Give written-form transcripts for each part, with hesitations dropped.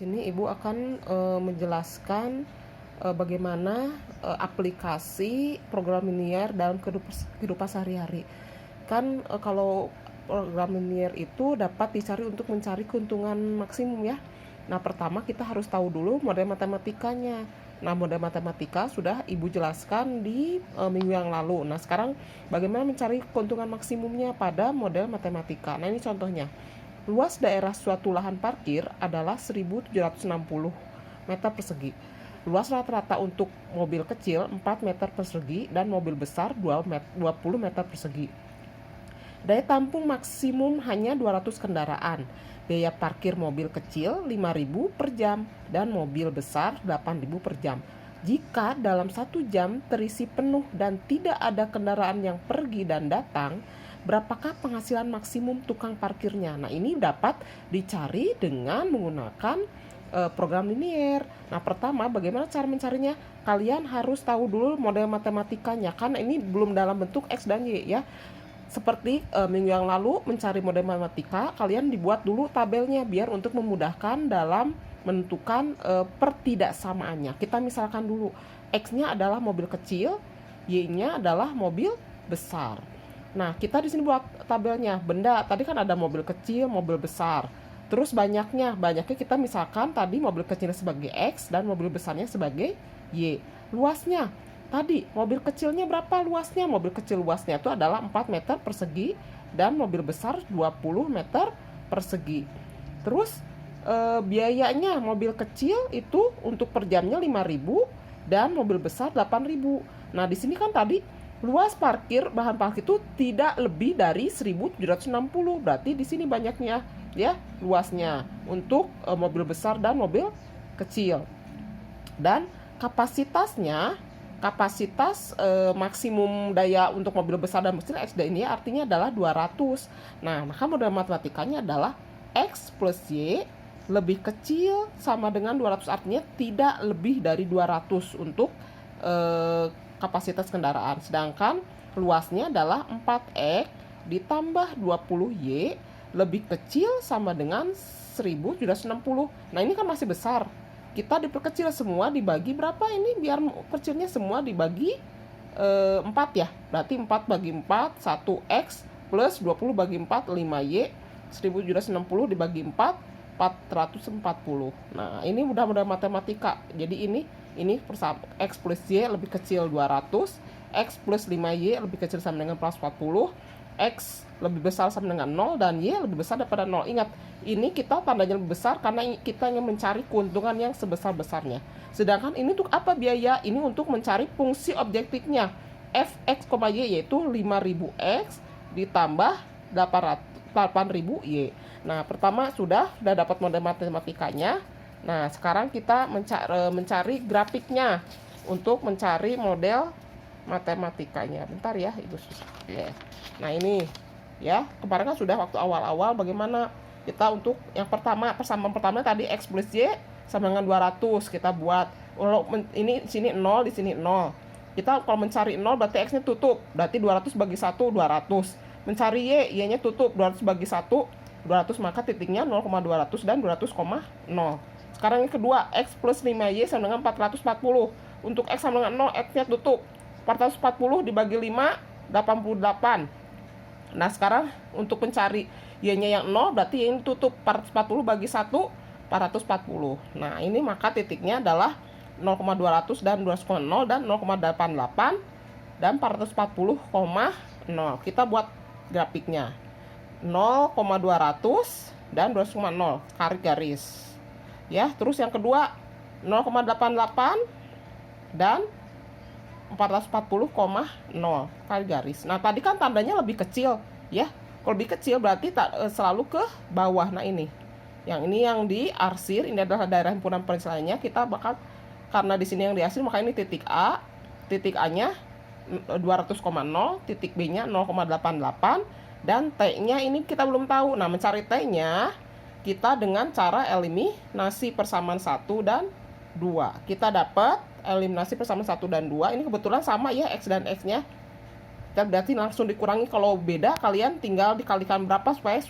Sini Ibu akan menjelaskan bagaimana aplikasi program linear dalam kehidupan sehari-hari. Kan kalau program linear itu dapat dicari untuk mencari keuntungan maksimum ya. Nah, pertama kita harus tahu dulu model matematikanya. Nah, model matematika sudah Ibu jelaskan di minggu yang lalu. Nah, sekarang bagaimana mencari keuntungan maksimumnya pada model matematika. Nah, ini contohnya. Luas daerah suatu lahan parkir adalah 1.760 meter persegi. Luas rata-rata untuk mobil kecil 4 meter persegi dan mobil besar 20 meter persegi. Daya tampung maksimum hanya 200 kendaraan. Biaya parkir mobil kecil 5.000 per jam dan mobil besar 8.000 per jam. Jika dalam 1 jam terisi penuh dan tidak ada kendaraan yang pergi dan datang, berapakah penghasilan maksimum tukang parkirnya? Nah, ini dapat dicari dengan menggunakan program linear. Nah, pertama bagaimana cara mencarinya? Kalian harus tahu dulu model matematikanya, kan ini belum dalam bentuk X dan Y ya. Seperti minggu yang lalu mencari model matematika, kalian dibuat dulu tabelnya biar untuk memudahkan dalam menentukan pertidaksamaannya. Kita misalkan dulu X-nya adalah mobil kecil, Y-nya adalah mobil besar. Nah, kita di sini buat tabelnya. Benda tadi kan ada mobil kecil, mobil besar. Terus banyaknya kita misalkan tadi mobil kecilnya sebagai X dan mobil besarnya sebagai Y. Luasnya tadi mobil kecilnya berapa luasnya? Mobil kecil luasnya itu adalah 4 meter persegi dan mobil besar 20 meter persegi. Terus biayanya mobil kecil itu untuk per jamnya 5.000 dan mobil besar 8.000. Nah, di sini kan tadi luas bahan parkir itu tidak lebih dari 1.760. Berarti di sini banyaknya ya luasnya untuk mobil besar dan mobil kecil. Dan kapasitas maksimum daya untuk mobil besar dan kecil X dan Y artinya adalah 200. Nah, maka model matematikanya adalah X plus Y lebih kecil sama dengan 200, artinya tidak lebih dari 200 untuk kapasitas kendaraan. Sedangkan luasnya adalah 4X ditambah 20Y lebih kecil sama dengan 1.760. Nah, ini kan masih besar. Kita diperkecil semua dibagi berapa ini biar kecilnya semua dibagi 4 ya. Berarti 4 bagi 4 1X plus 20 bagi 4 5Y 1.760 dibagi 4 440. Nah, ini mudah-mudahan matematika. Jadi ini X plus Y lebih kecil 200, X plus 5Y lebih kecil sama dengan plus 40, X lebih besar sama dengan 0, dan Y lebih besar daripada 0. Ingat, ini kita tandanya lebih besar karena kita ingin mencari keuntungan yang sebesar-besarnya. Sedangkan ini untuk apa biaya? Ini untuk mencari fungsi objektifnya Fx, Y yaitu 5.000X ditambah 8.000Y. Nah, pertama sudah dapat model matematikanya. Nah, sekarang kita mencari grafiknya untuk mencari model matematikanya. Bentar ya, Ibu. Nah, ini ya, kemarin kan sudah waktu awal-awal bagaimana kita untuk yang persamaan pertama tadi X plus Y sama dengan 200 kita buat. Kalau ini sini 0, di sini 0. Kita kalau mencari 0 berarti X-nya tutup. Berarti 200 bagi 1 200. Mencari Y-nya tutup. 200 bagi 1 200, maka titiknya 0,200 dan 200,0. Sekarang yang kedua, X plus 5Y sama dengan 440. Untuk X sama dengan 0, X-nya tutup. 440 dibagi 5, 88. Nah, sekarang untuk mencari Y-nya yang 0, berarti Y ini tutup. 440 bagi 1, 440. Nah, ini maka titiknya adalah 0,200 dan 200,0 dan 0,88 dan 440,0. Kita buat grafiknya. 0,200 dan 200,0 garis. Ya, terus yang kedua 0,88 dan 440,0 garis. Nah, tadi kan tandanya lebih kecil ya. Kalau lebih kecil berarti selalu ke bawah. Nah, ini yang diarsir, ini adalah daerah himpunan perincilannya. Kita bakal, karena di sini yang diarsir maka ini titik A. Titik A-nya 200,0, titik B-nya 0,88 dan T-nya ini kita belum tahu. Nah, mencari T-nya kita dengan cara eliminasi persamaan 1 dan 2. Kita dapat eliminasi persamaan 1 dan 2. Ini kebetulan sama ya, X dan X-nya. Kita berarti langsung dikurangi. Kalau beda kalian tinggal dikalikan berapa supaya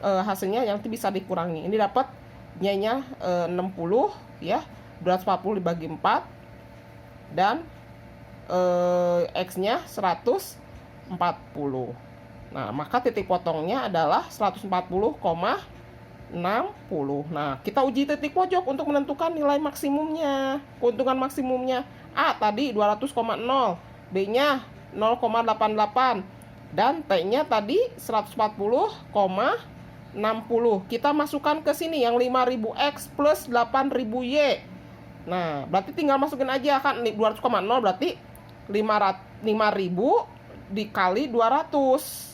hasilnya yang bisa dikurangi. Ini dapat Y-nya 60 ya, 240 dibagi 4, dan X-nya 140. Nah, maka titik potongnya adalah 140,60. Nah, kita uji titik pojok untuk menentukan nilai maksimumnya. Keuntungan maksimumnya A tadi 200,0, B-nya 0,88, dan T-nya tadi 140,60. Kita masukkan ke sini yang 5.000X plus 8.000Y. Nah, berarti tinggal masukin aja kan, 200,0 berarti 5.000 dikali 200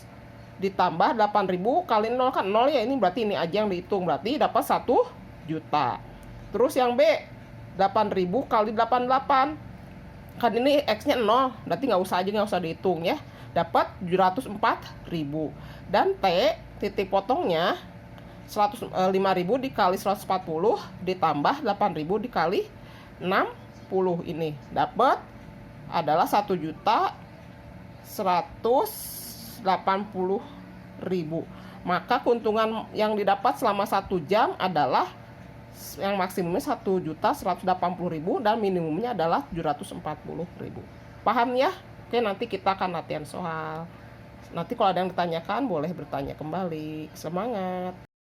ditambah 8.000 kali 0 kan 0 ya, ini berarti ini aja yang dihitung, berarti dapat 1 juta. Terus yang B 8.000 kali 88 kan ini X-nya 0, berarti nggak usah dihitung ya, dapat 704.000. Dan T titik potongnya 5.000 dikali 140 ditambah 8.000 dikali 60, ini dapat adalah 1.180.000. Maka keuntungan yang didapat selama 1 jam adalah yang maksimumnya 1.180.000 dan minimumnya adalah 740.000. Paham ya? Oke, nanti kita akan latihan soal. Nanti kalau ada yang ditanyakan boleh bertanya kembali. Semangat!